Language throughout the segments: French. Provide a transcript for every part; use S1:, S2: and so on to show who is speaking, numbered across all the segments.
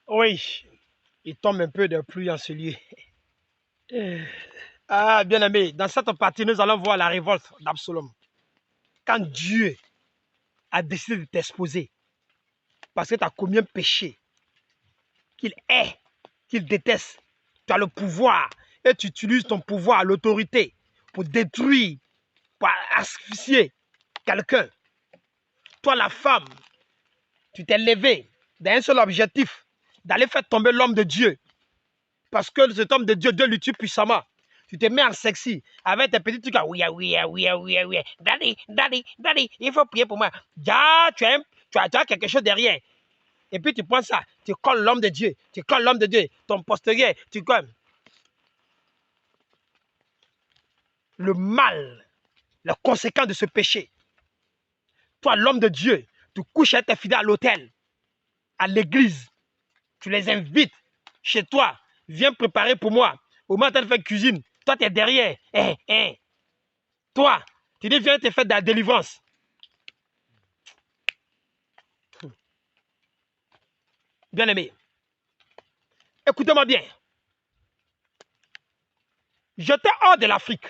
S1: Oui, il tombe un peu de pluie en ce lieu. Ah, bien aimé, dans cette partie, nous allons voir la révolte d'Absalom. Quand Dieu a décidé de t'exposer, parce que tu as commis un péché qu'il hait, qu'il déteste, tu as le pouvoir et tu utilises ton pouvoir, l'autorité, pour détruire, pour asphyxier quelqu'un. Toi, la femme, tu t'es levé d'un seul objectif, d'aller faire tomber l'homme de Dieu. Parce que cet homme de Dieu, Dieu lui tue puissamment. Tu te mets en sexy avec tes petits trucs. Oui, oui, oui, oui, oui. Daddy, daddy, daddy, il faut prier pour moi. Ya, tu as quelque chose derrière. Et puis tu prends ça, tu colles l'homme de Dieu, tu colles l'homme de Dieu, ton postérieur, tu colles. Le mal, les conséquences de ce péché. Toi, l'homme de Dieu, tu couches avec tes fidèles à l'hôtel, à l'église. Tu les invites chez toi. Viens préparer pour moi. Au moment où tu fais cuisine, toi, tu es derrière. Toi, tu dis, viens te faire de la délivrance. Bien aimé, écoutez-moi bien. J'étais hors de l'Afrique.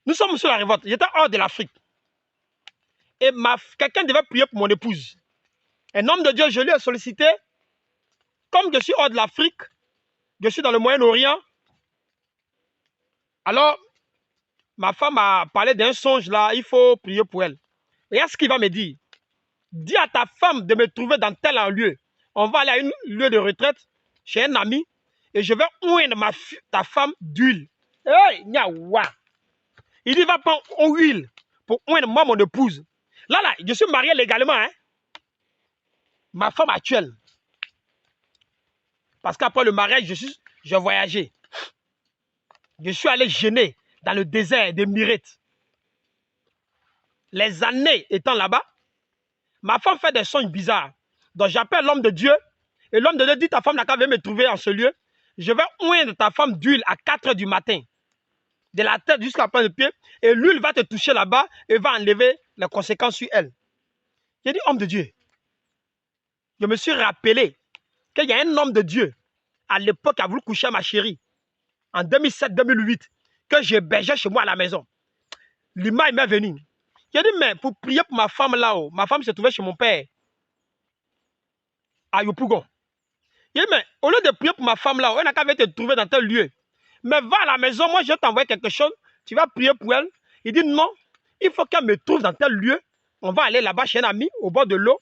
S1: Nous sommes sur la révolte. J'étais hors de l'Afrique. Et quelqu'un devait prier pour mon épouse. Un homme de Dieu, je lui ai sollicité. Comme je suis hors de l'Afrique, je suis dans le Moyen-Orient. Alors, ma femme a parlé d'un songe là, il faut prier pour elle. Et à ce qu'il va me dire, dis à ta femme de me trouver dans tel lieu. On va aller à un lieu de retraite chez un ami et je vais oindre ta femme d'huile. Hey, nyawa. Il dit, va prendre huile pour oindre moi, mon épouse. Là, je suis marié légalement. Hein? Ma femme actuelle. Parce qu'après le mariage, je voyageais. Je suis allé jeûner dans le désert de Mirette. Les années étant là-bas, ma femme fait des songes bizarres. Donc j'appelle l'homme de Dieu. Et l'homme de Dieu dit, ta femme n'a qu'à venir me trouver en ce lieu. Je vais oindre ta femme d'huile à 4 h du matin. De la tête jusqu'à la pointe de pied. Et l'huile va te toucher là-bas et va enlever les conséquences sur elle. J'ai dit, homme de Dieu. Je me suis rappelé qu'il y a un homme de Dieu à l'époque qui a voulu coucher à ma chérie. En 2007-2008. Que j'hébergeais chez moi à la maison. L'image m'est venue. J'ai dit, mais pour prier pour ma femme là-haut, ma femme se trouvait chez mon père, à Yopougon. J'ai dit, mais au lieu de prier pour ma femme là-haut, elle n'a qu'à venir te trouver dans tel lieu. Mais va à la maison, moi je vais t'envoyer quelque chose, tu vas prier pour elle. Il dit, non, il faut qu'elle me trouve dans tel lieu. On va aller là-bas chez un ami, au bord de l'eau.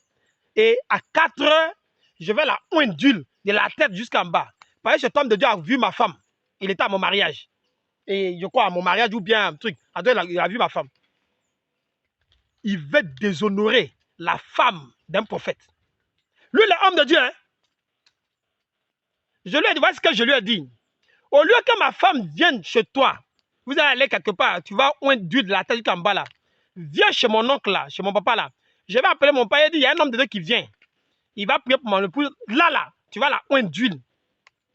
S1: Et à 4 h, je vais la oindre d'huile, de la tête jusqu'en bas. Parce que cet homme de Dieu a vu ma femme. Il était à mon mariage. Et je crois à mon mariage ou bien un truc. Il a vu ma femme. Il veut déshonorer la femme d'un prophète. Lui, l'homme de Dieu, hein? Je lui ai dit, voilà ce que je lui ai dit. Au lieu que ma femme vienne chez toi, vous allez aller quelque part, tu vas oindre d'huile de la tête jusqu'en bas là. Viens chez mon oncle là, chez mon papa là. Je vais appeler mon père et dire, il y a un homme de Dieu qui vient. Il va prier pour mon épouse. Là, tu vas la oindre d'huile.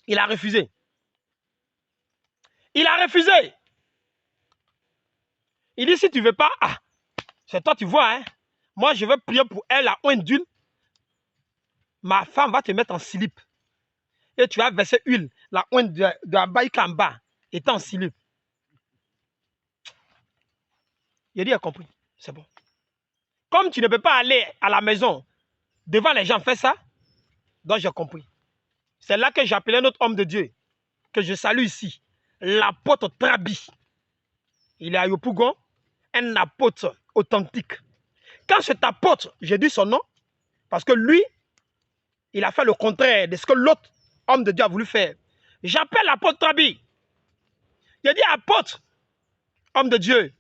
S1: Il a refusé. Il a refusé. Il dit, si tu ne veux pas, c'est toi, tu vois, hein. Moi, je vais prier pour elle, la oindre d'huile. Ma femme va te mettre en slip. Et tu vas verser huile, la ointe de la baïque en bas, étant en slip. Il a dit, il a compris. C'est bon. Comme tu ne peux pas aller à la maison devant les gens, fais ça. Donc j'ai compris. C'est là que j'appelais notre homme de Dieu, que je salue ici, l'apôtre Trabi. Il est à Yopougon, un apôtre authentique. Quand cet apôtre, j'ai dit son nom, parce que lui, il a fait le contraire de ce que l'autre homme de Dieu a voulu faire. J'appelle l'apôtre Trabi. J'ai dit, apôtre, homme de Dieu,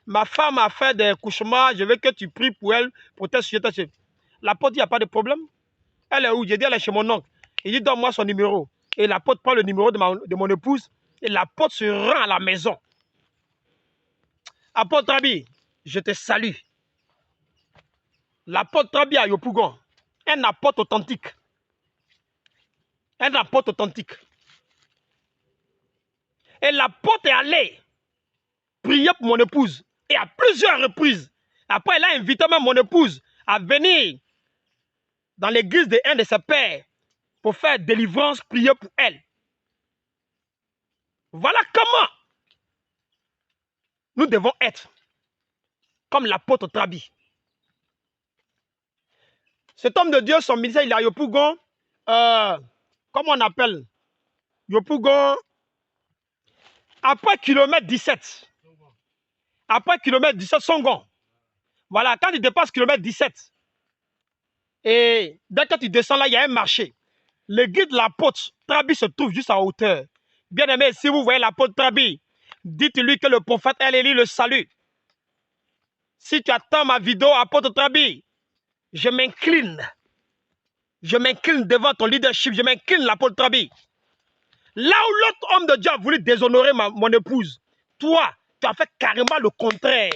S1: ma femme a fait des cauchemars, je veux que tu pries pour elle, pour tes sujets. L'apôtre dit, il n'y a pas de problème. Elle est où? J'ai dit, elle est chez mon oncle. Il dit, donne-moi son numéro. Et l'apôtre prend le numéro de mon épouse et l'apôtre se rend à la maison. Apôtre Trabi, je te salue. L'apôtre Trabi à Yopougon, un apôtre authentique. Un apôtre authentique. Et l'apôtre est allé prier pour mon épouse. Et à plusieurs reprises. Après, il a invité même mon épouse à venir dans l'église de un de ses pères pour faire délivrance, prier pour elle. Voilà comment nous devons être comme l'apôtre Trabi. Cet homme de Dieu, son ministère, il a Yopougon, comment on appelle Yopougon, après kilomètre 17. Après kilomètre 17, Songon. Voilà, quand il dépasse kilomètre 17, et dès que tu descends là, il y a un marché. Le guide de l'apôtre Trabi se trouve juste en hauteur. Bien aimé, si vous voyez l'apôtre Trabi, dites-lui que le prophète Elie le salue. Si tu attends ma vidéo, apôtre Trabi, je m'incline. Je m'incline devant ton leadership. Je m'incline, l'apôtre Trabi. Là où l'autre homme de Dieu a voulu déshonorer mon épouse, toi, tu as fait carrément le contraire.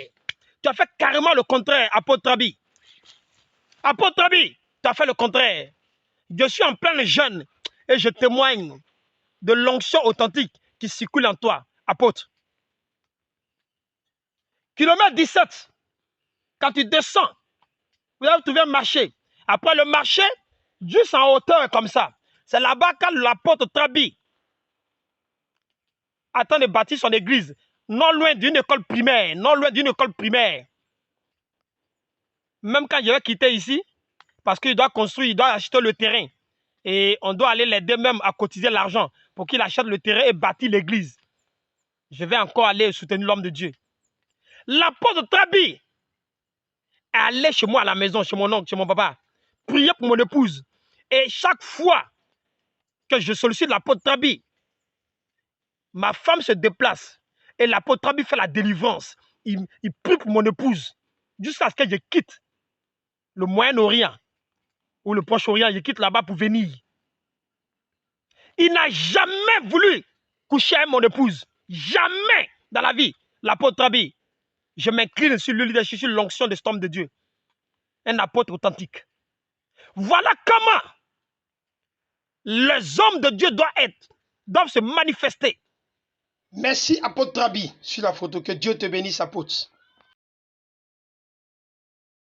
S1: Tu as fait carrément le contraire, apôtre Trabi. Apôtre Trabi, tu as fait le contraire. Je suis en plein jeûne et je témoigne de l'onction authentique qui circule en toi, apôtre. Kilomètre 17, quand tu descends, vous allez trouver un marché. Après le marché, juste en hauteur comme ça, c'est là-bas quand l'apôtre Trabi attend de bâtir son église, non loin d'une école primaire, non loin d'une école primaire. Même quand je vais quitter ici, parce qu'il doit construire, il doit acheter le terrain. Et on doit aller l'aider même à cotiser l'argent pour qu'il achète le terrain et bâtir l'église. Je vais encore aller soutenir l'homme de Dieu. L'apôtre Trabi est allé chez moi à la maison, chez mon oncle, chez mon papa, prier pour mon épouse. Et chaque fois que je sollicite l'apôtre Trabi, ma femme se déplace et l'apôtre Trabi fait la délivrance. Il prie pour mon épouse jusqu'à ce que je quitte le Moyen-Orient ou le Proche-Orient. Je quitte là-bas pour venir. Il n'a jamais voulu coucher avec mon épouse. Jamais dans la vie. L'apôtre Trabi. Je m'incline sur le leadership, sur l'onction de cet homme de Dieu. Un apôtre authentique. Voilà comment les hommes de Dieu doivent se manifester.
S2: Merci, apôtre Trabi, sur la photo. Que Dieu te bénisse, apôtre.